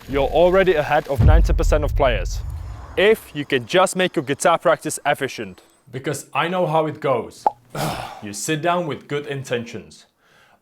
you're already ahead of 90% of players. If you can just make your guitar practice efficient. Because I know how it goes. You sit down with good intentions,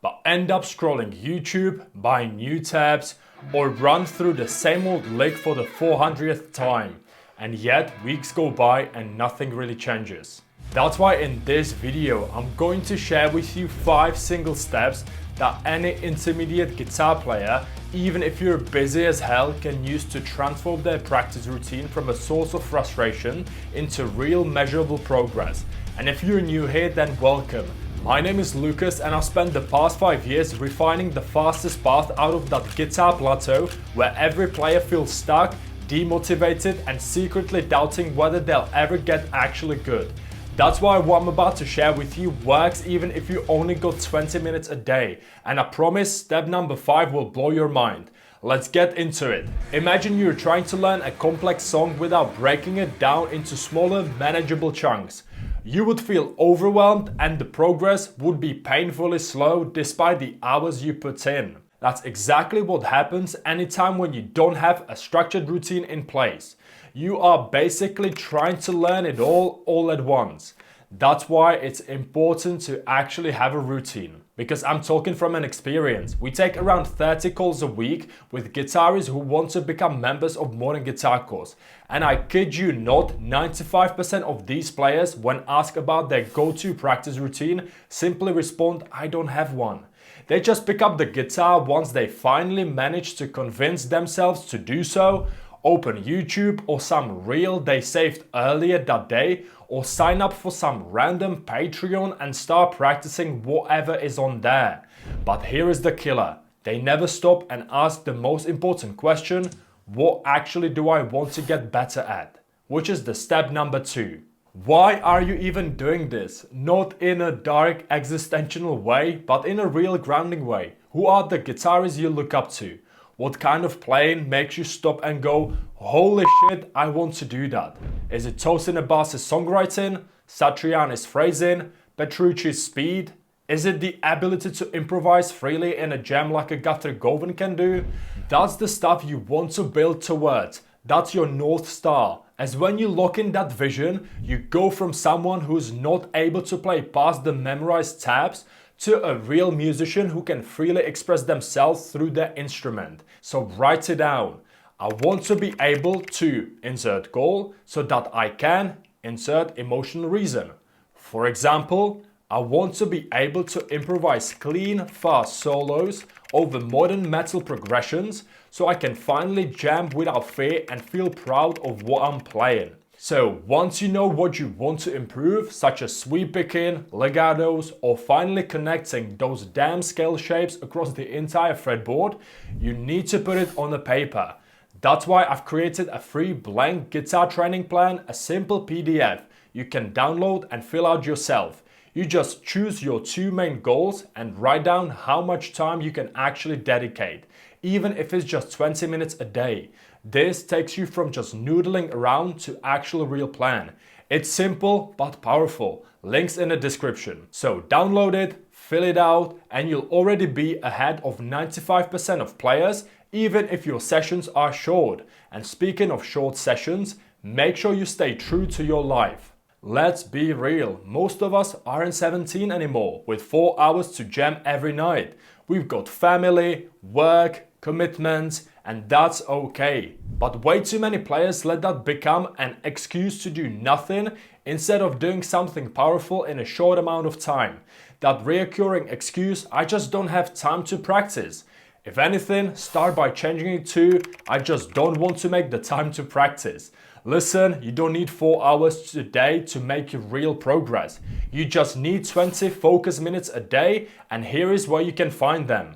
but end up scrolling YouTube, buying new tabs, or run through the same old lick for the 400th time. And yet weeks go by and nothing really changes. That's why in this video I'm going to share with you 5 single steps that any intermediate guitar player, even if you're busy as hell, can use to transform their practice routine from a source of frustration into real measurable progress. And if you're new here, then welcome. My name is Lukas and I've spent the past 5 years refining the fastest path out of that guitar plateau where every player feels stuck, demotivated and secretly doubting whether they'll ever get actually good. That's why what I'm about to share with you works even if you only got 20 minutes a day. And I promise step number 5 will blow your mind. Let's get into it. Imagine you're trying to learn a complex song without breaking it down into smaller, manageable chunks. You would feel overwhelmed and the progress would be painfully slow despite the hours you put in. That's exactly what happens anytime when you don't have a structured routine in place. You are basically trying to learn it all at once. That's why it's important to actually have a routine. Because I'm talking from an experience. We take around 30 calls a week with guitarists who want to become members of Modern Guitar Course. And I kid you not, 95% of these players, when asked about their go-to practice routine, simply respond, I don't have one. They just pick up the guitar once they finally manage to convince themselves to do so, open YouTube or some reel they saved earlier that day, or sign up for some random Patreon and start practicing whatever is on there. But here is the killer. They never stop and ask the most important question, what actually do I want to get better at? Which is the step number 2. Why are you even doing this? Not in a dark existential way, but in a real grounding way. Who are the guitarists you look up to? What kind of playing makes you stop and go, holy shit, I want to do that? Is it Tosin Abas's songwriting, Satriani's phrasing, Petrucci's speed? Is it the ability to improvise freely in a jam like a Guthrie Govan can do? That's the stuff you want to build towards. That's your North Star. As when you lock in that vision, you go from someone who's not able to play past the memorized tabs to a real musician who can freely express themselves through their instrument. So write it down. I want to be able to insert goal so that I can insert emotional reason. For example, I want to be able to improvise clean, fast solos over modern metal progressions so I can finally jam without fear and feel proud of what I'm playing. So once you know what you want to improve, such as sweep picking, legatos, or finally connecting those damn scale shapes across the entire fretboard, you need to put it on a paper. That's why I've created a free blank guitar training plan, a simple PDF you can download and fill out yourself. You just choose your 2 main goals and write down how much time you can actually dedicate, even if it's just 20 minutes a day. This takes you from just noodling around to actual real plan. It's simple but powerful. Links in the description. So download it, fill it out, and you'll already be ahead of 95% of players, even if your sessions are short. And speaking of short sessions, make sure you stay true to your life. Let's be real, most of us aren't 17 anymore with 4 hours to jam every night. We've got family, work, commitments, and that's okay. But way too many players let that become an excuse to do nothing instead of doing something powerful in a short amount of time. That reoccurring excuse, I just don't have time to practice. If anything, start by changing it to, I just don't want to make the time to practice. Listen, you don't need 4 hours a day to make your real progress. You just need 20 focus minutes a day, and here is where you can find them.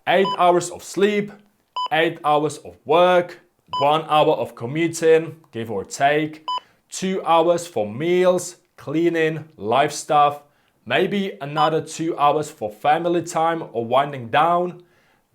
8 hours of sleep, 8 hours of work, 1 hour of commuting, give or take, 2 hours for meals, cleaning, life stuff, maybe another 2 hours for family time or winding down.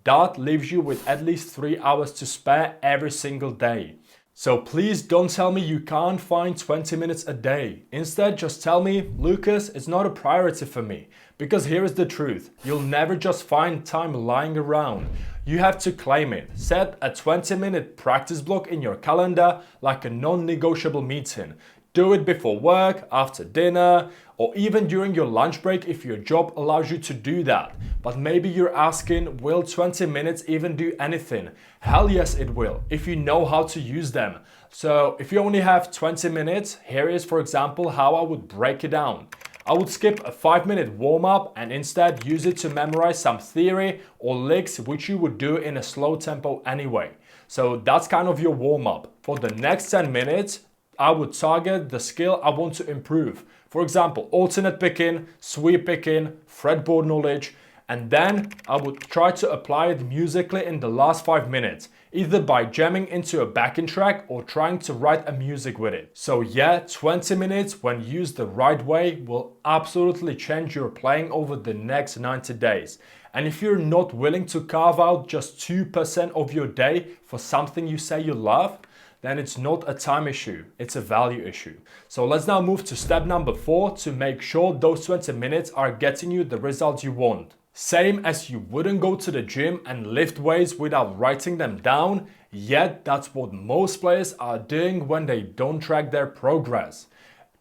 That leaves you with at least 3 hours to spare every single day. So please don't tell me you can't find 20 minutes a day. Instead, just tell me, Lucas, it's not a priority for me. Because here is the truth, you'll never just find time lying around. You have to claim it. Set a 20-minute practice block in your calendar like a non-negotiable meeting. Do it before work, after dinner, or even during your lunch break if your job allows you to do that. But maybe you're asking, will 20 minutes even do anything? Hell yes it will, if you know how to use them. So if you only have 20 minutes, here is for example how I would break it down. I would skip a 5-minute warm-up and instead use it to memorize some theory or licks which you would do in a slow tempo anyway. So that's kind of your warm-up. For the next 10 minutes, I would target the skill I want to improve. For example, alternate picking, sweep picking, fretboard knowledge, and then I would try to apply it musically in the last 5 minutes, either by jamming into a backing track or trying to write a music with it. So yeah, 20 minutes when used the right way will absolutely change your playing over the next 90 days. And if you're not willing to carve out just 2% of your day for something you say you love, then it's not a time issue, it's a value issue. So let's now move to step number 4 to make sure those 20 minutes are getting you the results you want. Same as you wouldn't go to the gym and lift weights without writing them down, yet that's what most players are doing when they don't track their progress.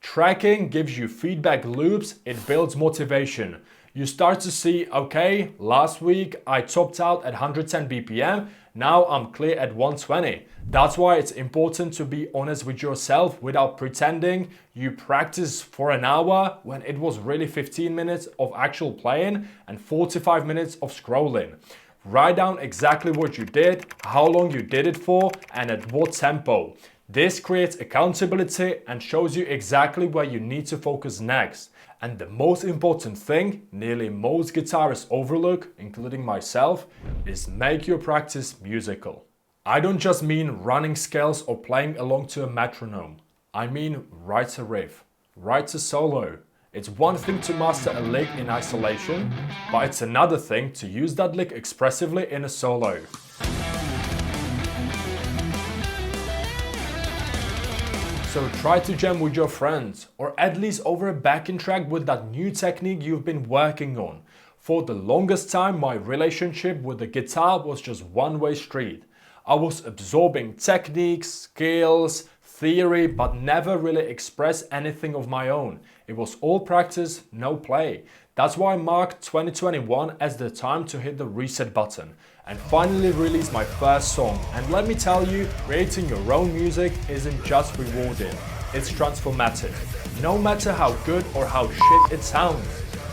Tracking gives you feedback loops, it builds motivation. You start to see, okay, last week I topped out at 110 BPM, now I'm clear at 120. That's why it's important to be honest with yourself without pretending you practice for an hour when it was really 15 minutes of actual playing and 45 minutes of scrolling. Write down exactly what you did, how long you did it for, and at what tempo. This creates accountability and shows you exactly where you need to focus next. And the most important thing, nearly most guitarists overlook, including myself, is make your practice musical. I don't just mean running scales or playing along to a metronome. I mean write a riff, write a solo. It's one thing to master a lick in isolation, but it's another thing to use that lick expressively in a solo. So try to jam with your friends, or at least over a backing track with that new technique you've been working on. For the longest time, my relationship with the guitar was just one-way street. I was absorbing techniques, skills, theory, but never really expressed anything of my own. It was all practice, no play. That's why I marked 2021 as the time to hit the reset button and finally release my first song. And let me tell you, creating your own music isn't just rewarding, it's transformative. No matter how good or how shit it sounds.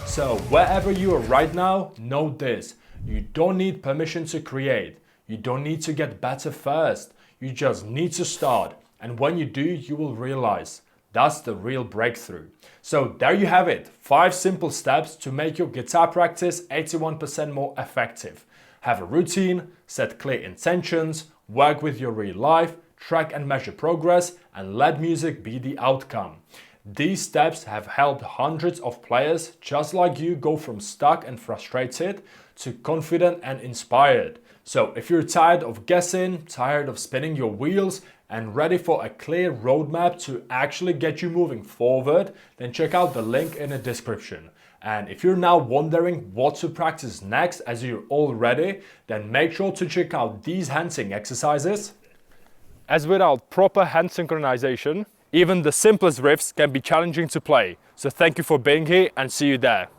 So wherever you are right now, know this. You don't need permission to create. You don't need to get better first. You just need to start. And when you do, you will realize that's the real breakthrough. So there you have it. 5 simple steps to make your guitar practice 81% more effective. Have a routine, set clear intentions, work with your real life, track and measure progress, and let music be the outcome. These steps have helped hundreds of players just like you go from stuck and frustrated to confident and inspired. So if you're tired of guessing, tired of spinning your wheels, and ready for a clear roadmap to actually get you moving forward, then check out the link in the description. And if you're now wondering what to practice next as you're all ready, then make sure to check out these hand sync exercises. As without proper hand synchronization, even the simplest riffs can be challenging to play. So thank you for being here and see you there.